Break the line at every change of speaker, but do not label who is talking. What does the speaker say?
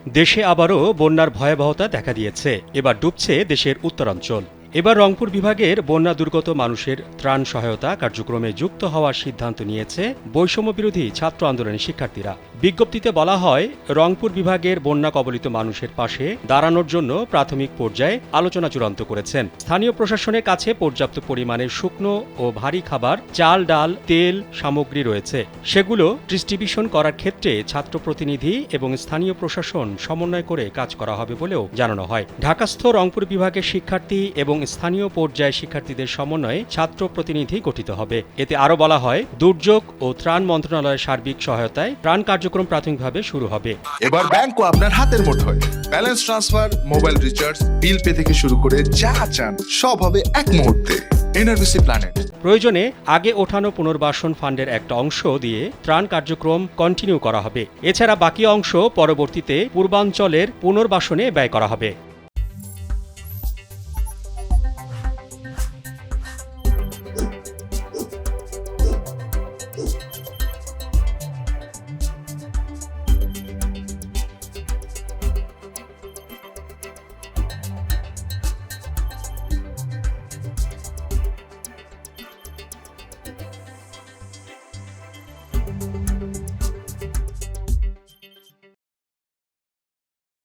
দেশে আবারও বন্যার ভয়াবহতা দেখা দিয়েছে। এবার ডুবছে দেশের উত্তরাঞ্চল। এবার রংপুর বিভাগের বন্যা দুর্গত মানুষের ত্রাণ সহায়তা কার্যক্রমে যুক্ত হওয়ার সিদ্ধান্ত নিয়েছে বৈষম্য বিরোধী ছাত্র আন্দোলনের শিক্ষার্থীরা। বিজ্ঞপ্তিতে বলা হয়, রংপুর বিভাগের বন্যা কবলিত মানুষের পাশে দাঁড়ানোর জন্য প্রাথমিক পর্যায়ে আলোচনা চূড়ান্ত করেছেন। স্থানীয় প্রশাসনের কাছে পর্যাপ্ত পরিমাণের শুকনো ও ভারী খাবার, চাল, ডাল, তেল সামগ্রী রয়েছে। সেগুলো ডিস্ট্রিবিউশন করার ক্ষেত্রে ছাত্র প্রতিনিধি এবং স্থানীয় প্রশাসন সমন্বয় করে কাজ করা হবে বলেও জানানো হয়। ঢাকাস্থ রংপুর বিভাগের শিক্ষার্থী এবং স্থানীয় পর্যায়ে শিক্ষার্থীদের সমন্বয়ে ছাত্র প্রতিনিধি গঠিত হবে। এতে আরও বলা হয়, দুর্যোগ ও ত্রাণ মন্ত্রণালয়ের সার্বিক সহায়তায় ত্রাণ কার্যক্রম প্রাথমিকভাবে শুরু হবে।
এবার ব্যাংকও আপনার হাতের মুঠোয়। Balance transfer, mobile recharge, bill pay থেকে শুরু করে যা চান সব হবে এক মুহূর্তে। NRBC planet.
প্রয়োজনে আগে ওঠানো পুনর্বাসন ফান্ডের একটা অংশ দিয়ে ত্রাণ কার্যক্রম কন্টিনিউ করা হবে। এছাড়া বাকি অংশ পরবর্তীতে পূর্বাঞ্চলের পুনর্বাসনে ব্যয় করা হবে।